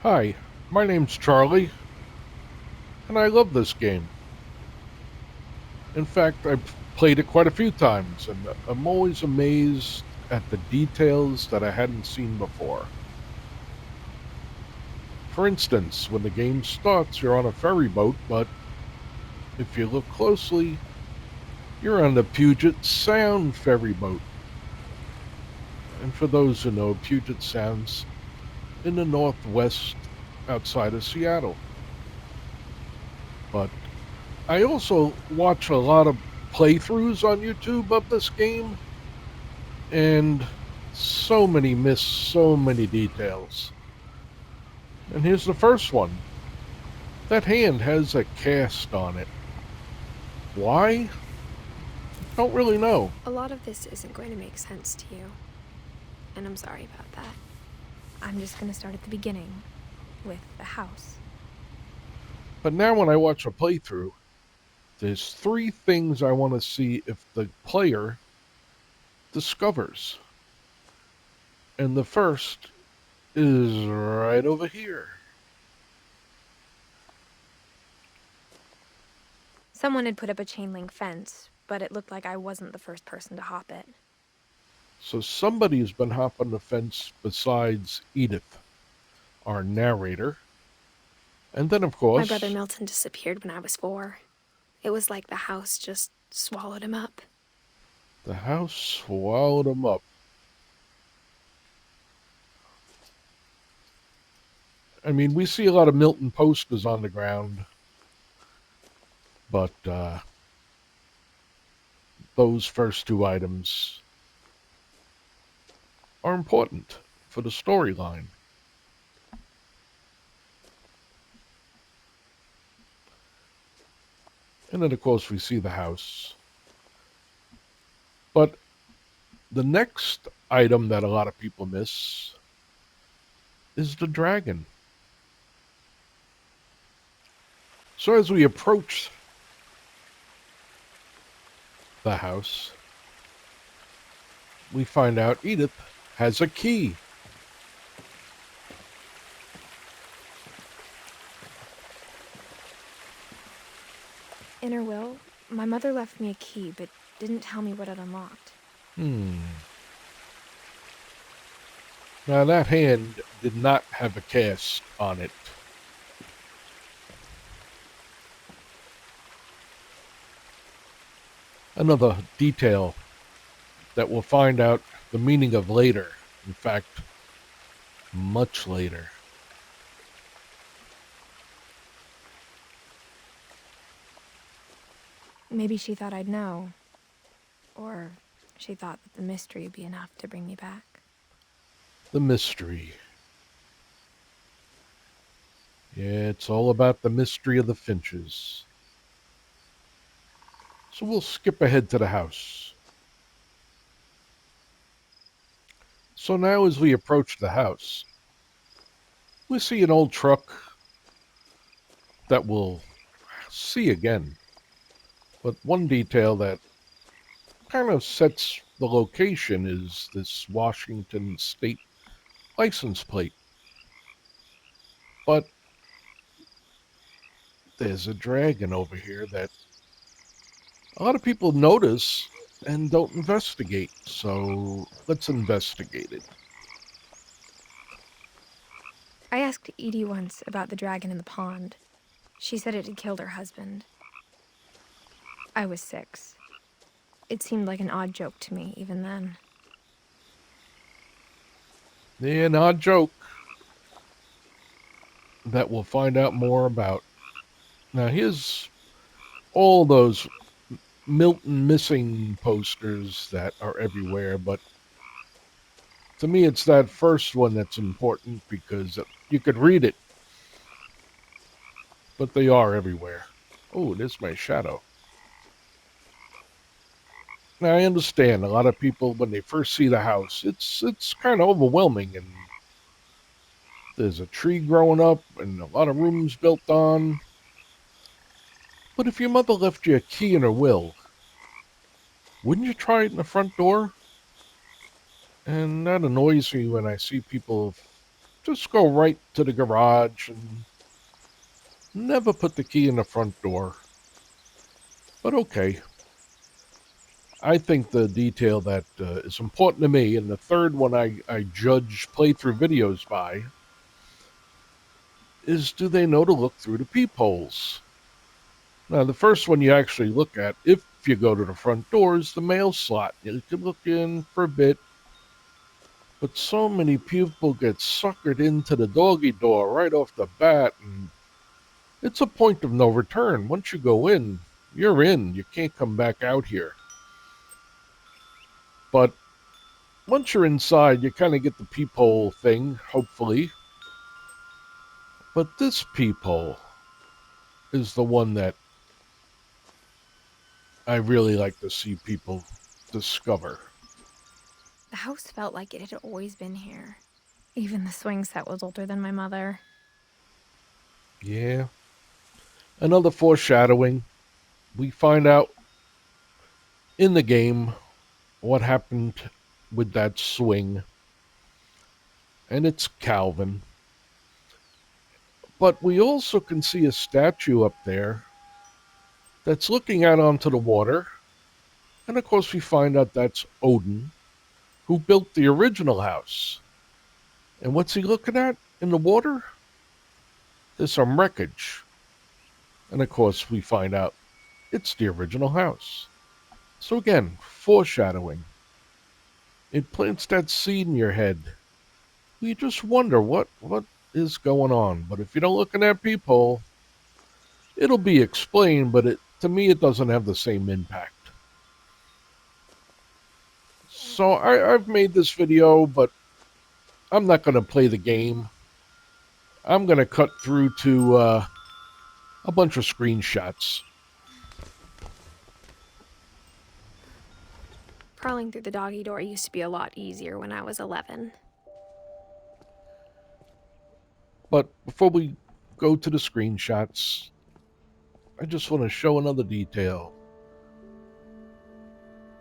Hi, my name's Charlie, and I love this game. In fact, I've played it quite a few times, and I'm always amazed at the details that I hadn't seen before. For instance, when the game starts, you're on a ferry boat, but if you look closely, you're on the Puget Sound ferry boat. And for those who know, Puget Sound's in the northwest outside of Seattle. But I also watch a lot of playthroughs on YouTube of this game, and so many details. And here's the first one. That hand has a cast on it. Why? Don't really know. A lot of this isn't going to make sense to you, and I'm sorry about that. I'm just going to start at the beginning, with the house. But now when I watch a playthrough, there's three things I want to see if the player discovers. And the first is right over here. Someone had put up a chain link fence, but it looked like I wasn't the first person to hop it. So somebody's been hopping the fence besides Edith, our narrator. And then, of My brother course, Milton disappeared when I was 4. It was like the house just swallowed him up. the house swallowed him up. I mean, we see a lot of Milton posters on the ground, but those first two items are important for the storyline. And then, of course, we see the house. But the next item that a lot of people miss is the dragon. So as we approach the house, we find out Edith has a key. In her will, my mother left me a key, but didn't tell me what it unlocked. Hmm. Now, that hand did not have a cast on it. Another detail that we'll find out the meaning of later. In fact, much later. Maybe she thought I'd know. Or she thought that the mystery would be enough to bring me back. The mystery. Yeah, it's all about the mystery of the Finches. So we'll skip ahead to the house. So now, as we approach the house, we see an old truck that we'll see again. But one detail that kind of sets the location is this Washington state license plate. But there's a dragon over here that a lot of people notice and don't investigate. So let's investigate it. I asked Edie once about the dragon in the pond. She said it had killed her husband. I was 6. It seemed like an odd joke to me, even then. Yeah, an odd joke that we'll find out more about. Now, here's all those Milton missing posters that are everywhere, but to me, it's that first one that's important because you could read it, but they are everywhere. Oh, there's my shadow. Now, I understand a lot of people when they first see the house, it's kind of overwhelming, and there's a tree growing up and a lot of rooms built on. But if your mother left you a key in her will, wouldn't you try it in the front door? And that annoys me when I see people just go right to the garage and never put the key in the front door. But okay, I think the detail that is important to me, and the third one I judge playthrough videos by, is do they know to look through the peepholes? Now, the first one you actually look at, if you go to the front door, is the mail slot. You can look in for a bit, but so many people get suckered into the doggy door right off the bat, and it's a point of no return. Once you go in, you're in. You can't come back out here. But once you're inside, you kind of get the peephole thing, hopefully. But this peephole is the one that I really like to see people discover. The house felt like it had always been here. Even the swing set was older than my mother. Yeah. Another foreshadowing. We find out in the game what happened with that swing, and it's Calvin. But we also can see a statue up there that's looking out onto the water, and of course we find out that's Odin, who built the original house. And what's he looking at in the water? There's some wreckage. And of course we find out it's the original house. So again, foreshadowing. It plants that seed in your head. You just wonder what is going on. But if you don't look in that peephole, it'll be explained, but to me it doesn't have the same impact. So I've made this video, but I'm not going to play the game. I'm going to cut through to a bunch of screenshots. Crawling through the doggy door used to be a lot easier when I was 11. But before we go to the screenshots, I just want to show another detail.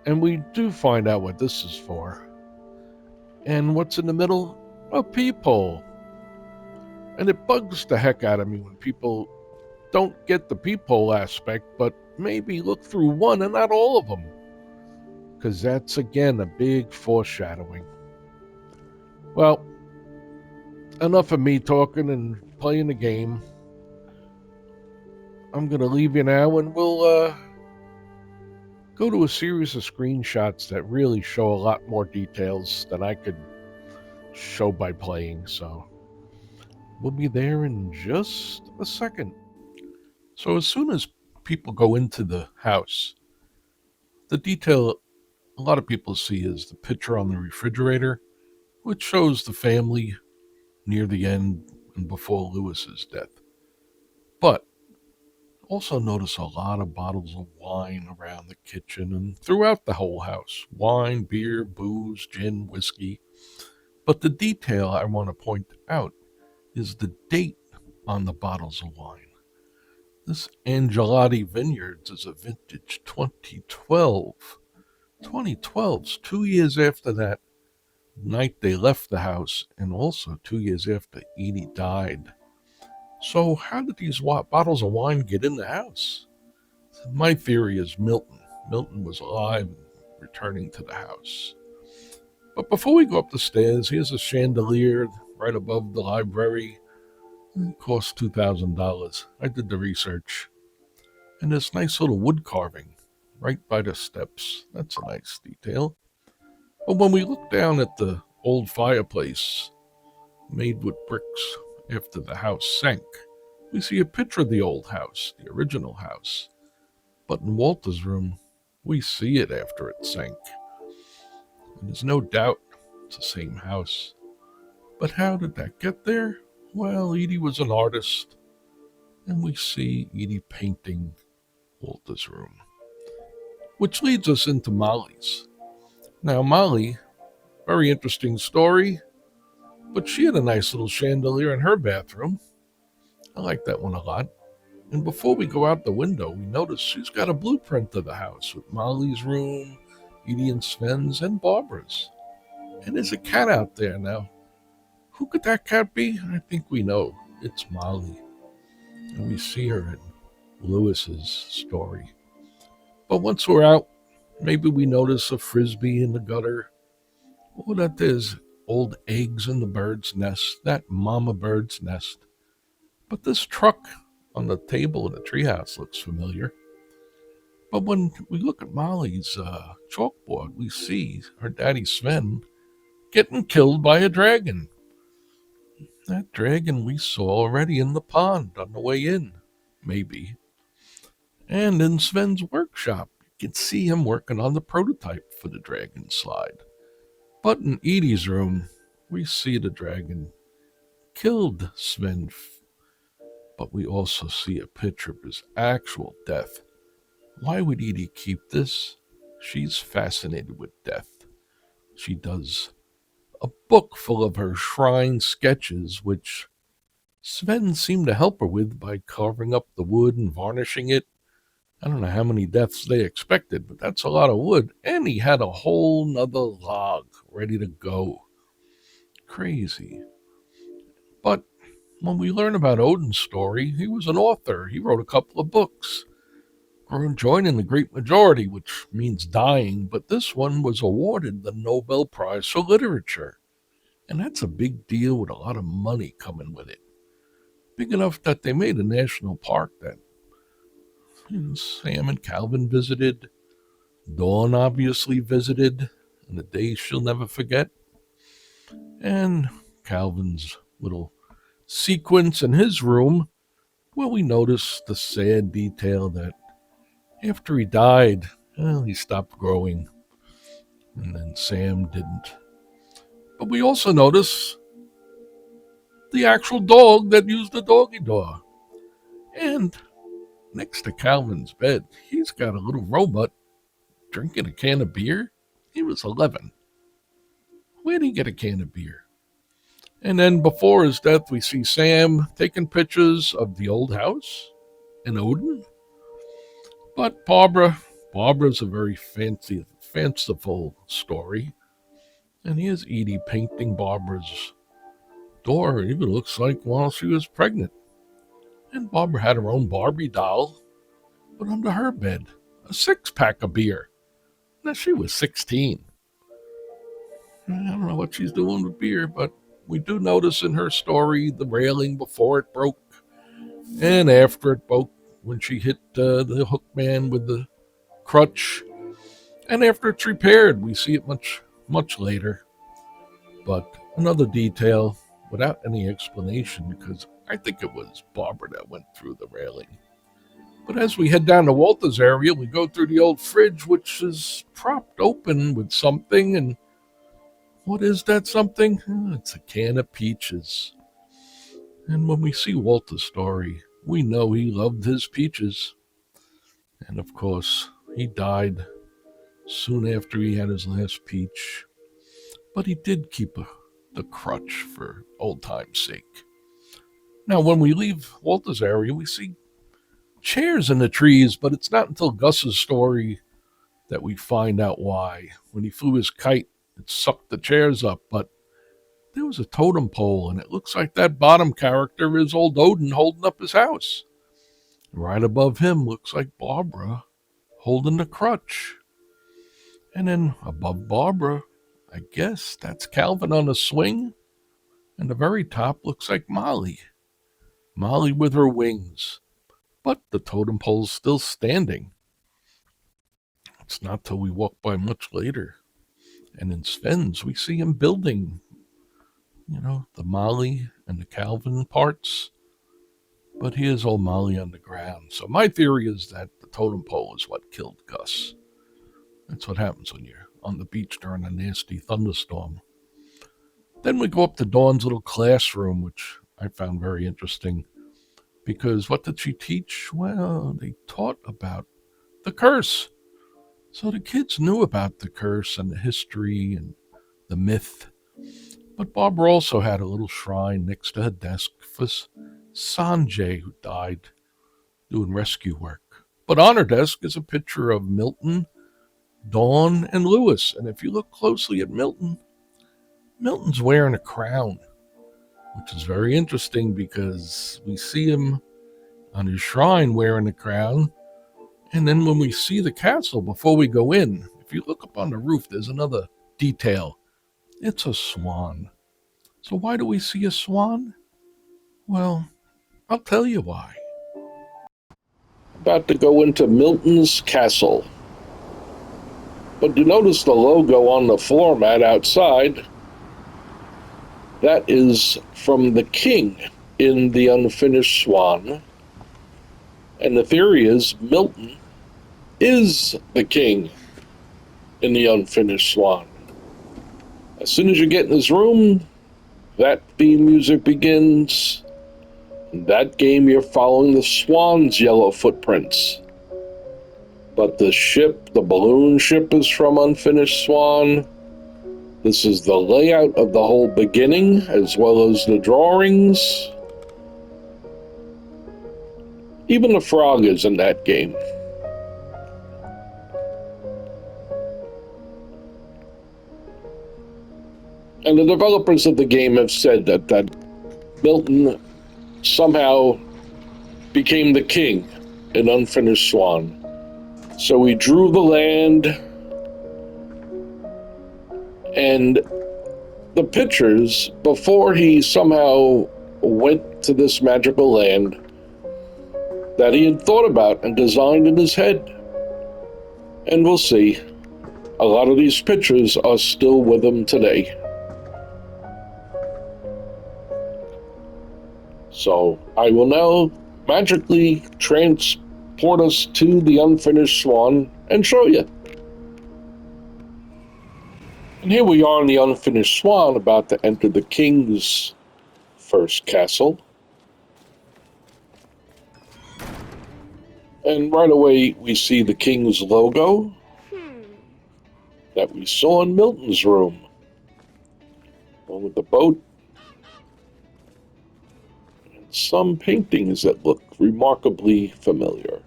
And we do find out what this is for. And what's in the middle? A peephole. And it bugs the heck out of me when people don't get the peephole aspect, but maybe look through one and not all of them. Because that's, again, a big foreshadowing. Well, enough of me talking and playing the game. I'm going to leave you now, and we'll go to a series of screenshots that really show a lot more details than I could show by playing. So we'll be there in just a second. So as soon as people go into the house, the detail a lot of people see is the picture on the refrigerator, which shows the family near the end and before Lewis's death. But also notice a lot of bottles of wine around the kitchen and throughout the whole house. Wine, beer, booze, gin, whiskey. But the detail I want to point out is the date on the bottles of wine. This Angelotti Vineyards is a vintage 2012. 2012's 2 years after that night they left the house, and also 2 years after Edie died. So how did these bottles of wine get in the house? My theory is Milton. Milton was alive and returning to the house. But before we go up the stairs, here's a chandelier right above the library. It cost $2,000. I did the research. And this nice little wood carving right by the steps. That's a nice detail. But when we look down at the old fireplace made with bricks after the house sank, we see a picture of the old house, the original house. But in Walter's room, we see it after it sank. And there's no doubt it's the same house. But how did that get there? Well, Edie was an artist, and we see Edie painting Walter's room. Which leads us into Molly's. Now, Molly, very interesting story, but she had a nice little chandelier in her bathroom. I like that one a lot. And before we go out the window, we notice she's got a blueprint of the house with Molly's room, Edie and Sven's, and Barbara's. And there's a cat out there now. Who could that cat be? I think we know. It's Molly. And we see her in Lewis's story. But once we're out, maybe we notice a frisbee in the gutter. Oh, that is old eggs in the bird's nest, that mama bird's nest. But this truck on the table in the treehouse looks familiar. But when we look at Molly's chalkboard, we see her daddy Sven getting killed by a dragon. That dragon we saw already in the pond on the way in, maybe. And in Sven's workshop, you can see him working on the prototype for the dragon slide. But in Edie's room, we see the dragon killed Sven, but we also see a picture of his actual death. Why would Edie keep this? She's fascinated with death. She does a book full of her shrine sketches, which Sven seemed to help her with by carving up the wood and varnishing it. I don't know how many deaths they expected, but that's a lot of wood. And he had a whole nother log ready to go. Crazy. But when we learn about Odin's story, he was an author. He wrote a couple of books. Joining the great majority, which means dying, but this one was awarded the Nobel Prize for Literature. And that's a big deal with a lot of money coming with it. Big enough that they made a national park that Sam and Calvin visited. Dawn obviously visited, and the day she'll never forget. And Calvin's little sequence in his room, where we notice the sad detail that after he died, he stopped growing, and then Sam didn't. But we also notice the actual dog that used the doggy door. And next to Calvin's bed, he's got a little robot drinking a can of beer. He was 11. Where did he get a can of beer? And then before his death, we see Sam taking pictures of the old house and Odin. But Barbara's a very fanciful story. And here's Edie painting Barbara's door. It even looks like while she was pregnant. And Barbara had her own Barbie doll, but under her bed, a 6-pack of beer. Now, she was 16. I don't know what she's doing with beer, but we do notice in her story the railing before it broke and after it broke when she hit the hook man with the crutch. And after it's repaired, we see it much later. But another detail without any explanation, because I think it was Barbara that went through the railing. But as we head down to Walter's area, we go through the old fridge, which is propped open with something. And what is that something? It's a can of peaches. And when we see Walter's story, we know he loved his peaches. And of course, he died soon after he had his last peach. But he did keep the crutch for old time's sake. Now, when we leave Walter's area, we see chairs in the trees, but it's not until Gus's story that we find out why. When he flew his kite, it sucked the chairs up, but there was a totem pole, and it looks like that bottom character is old Odin holding up his house. Right above him looks like Barbara holding the crutch. And then above Barbara, I guess that's Calvin on a swing. And the very top looks like Molly. Molly with her wings. But the totem pole's still standing. It's not till we walk by much later. And in Sven's, we see him building, the Molly and the Calvin parts. But here's old Molly on the ground. So my theory is that the totem pole is what killed Gus. That's what happens when you're on the beach during a nasty thunderstorm. Then we go up to Dawn's little classroom, which I found very interesting. Because what did she teach? Well, they taught about the curse. So the kids knew about the curse and the history and the myth. But Barbara also had a little shrine next to her desk for Sanjay, who died doing rescue work. But on her desk is a picture of Milton, Dawn, and Lewis. And if you look closely at Milton's wearing a crown. which is very interesting because we see him on his shrine wearing the crown. And then when we see the castle before we go in, if you look up on the roof, there's another detail. It's a swan. So why do we see a swan? Well, I'll tell you why. About to go into Milton's castle. But you notice the logo on the floor mat outside. That is from the king in The Unfinished Swan. And the theory is Milton is the king in The Unfinished Swan. As soon as you get in his room, that theme music begins. In that game, you're following the swan's yellow footprints. But the ship, the balloon ship, is from Unfinished Swan. This is the layout of the whole beginning, as well as the drawings. Even the frog is in that game. And the developers of the game have said that Milton somehow became the king in Unfinished Swan. So he drew the land, and the pictures, before he somehow went to this magical land, that he had thought about and designed in his head. And we'll see, a lot of these pictures are still with him today. So I will now magically transport us to the Unfinished Swan and show you. And here we are in the Unfinished Swan, about to enter the king's first castle. And right away we see the king's logo that we saw in Milton's room. Along with the boat. Some paintings that look remarkably familiar.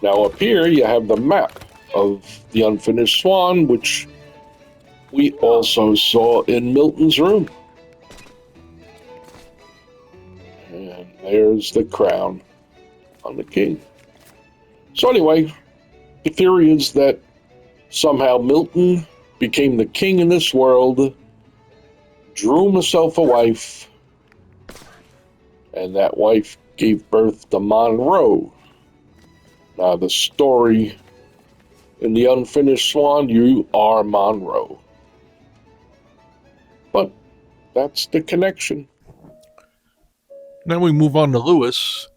Now up here you have the map of the Unfinished Swan, which we also saw in Milton's room. And there's the crown on the king. So anyway, the theory is that somehow Milton became the king in this world, drew himself a wife, and that wife gave birth to Monroe. Now the story in The Unfinished Swan, you are Monroe. But that's the connection. Now we move on to Lewis,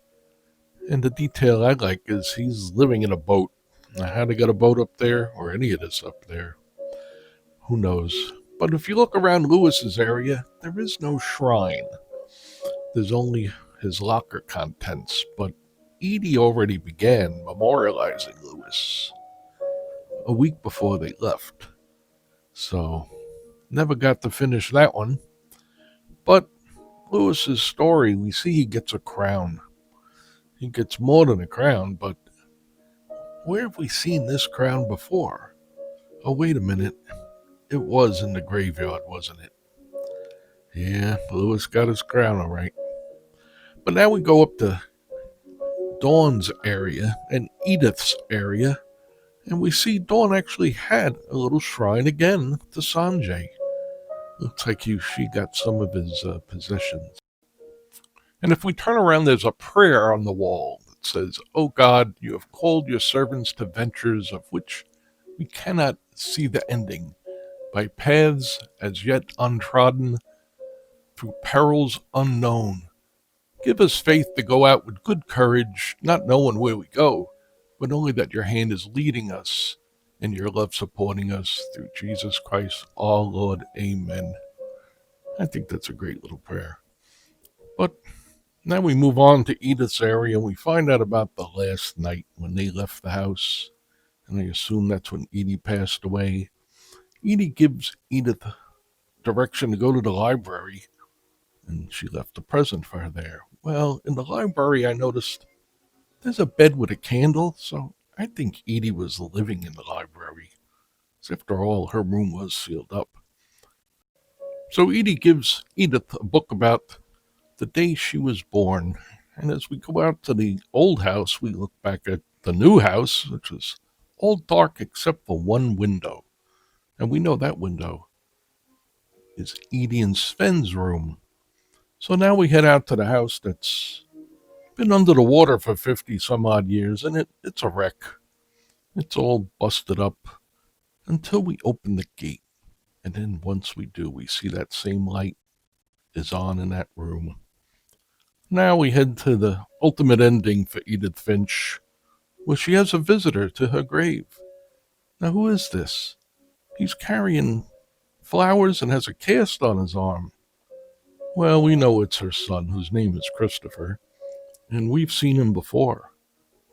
and the detail I like is he's living in a boat. Now how to get a boat up there, or any of this up there, who knows? But if you look around Lewis's area, there is no shrine. There's only his locker contents, but Edie already began memorializing Lewis a week before they left. So, never got to finish that one. But Lewis's story, we see he gets a crown. He gets more than a crown, but where have we seen this crown before? Oh, wait a minute. It was in the graveyard, wasn't it? Yeah, Lewis got his crown all right. But now we go up to Dawn's area and Edith's area, and we see Dawn actually had a little shrine again to Sanjay. Looks like she got some of his possessions. And if we turn around, there's a prayer on the wall that says, "O God, you have called your servants to ventures of which we cannot see the ending, by paths as yet untrodden, through perils unknown. Give us faith to go out with good courage, not knowing where we go, but only that your hand is leading us and your love supporting us through Jesus Christ our Lord. Amen." I think that's a great little prayer. But now we move on to Edith's area and we find out about the last night when they left the house. And I assume that's when Edie passed away. Edie gives Edith direction to go to the library, and she left a present for her there. Well, in the library, I noticed there's a bed with a candle, so I think Edie was living in the library. After all, her room was sealed up. So Edie gives Edith a book about the day she was born. And as we go out to the old house, we look back at the new house, which is all dark except for one window. And we know that window is Edie and Sven's room. So now we head out to the house that's been under the water for 50 some odd years, and it's a wreck. It's all busted up until we open the gate. And then once we do, we see that same light is on in that room. Now we head to the ultimate ending for Edith Finch, where she has a visitor to her grave. Now, who is this? He's carrying flowers and has a cast on his arm. Well, we know it's her son, whose name is Christopher, and we've seen him before.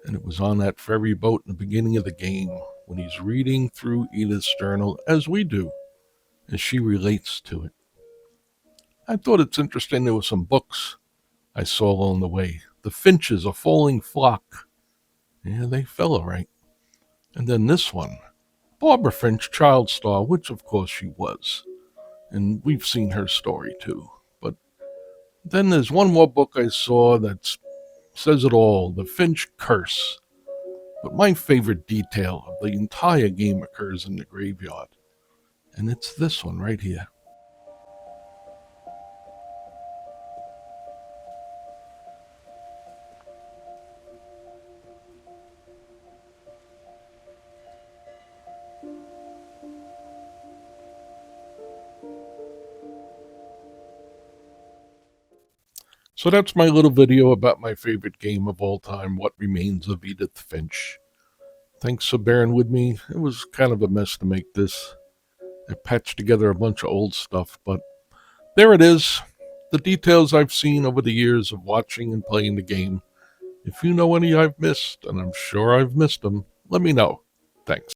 And it was on that ferry boat in the beginning of the game when he's reading through Edith's journal, as we do, as she relates to it. I thought it's interesting there were some books I saw along the way. The Finches, A Falling Flock. Yeah, they fell all right. And then this one, Barbara Finch, Child Star, which of course she was. And we've seen her story too. But then there's one more book I saw that says it all, The Finch Curse. But my favorite detail of the entire game occurs in the graveyard. And it's this one right here. So that's my little video about my favorite game of all time, What Remains of Edith Finch. Thanks for bearing with me. It was kind of a mess to make this. I patched together a bunch of old stuff, but there it is. The details I've seen over the years of watching and playing the game. If you know any I've missed, and I'm sure I've missed them, let me know. Thanks.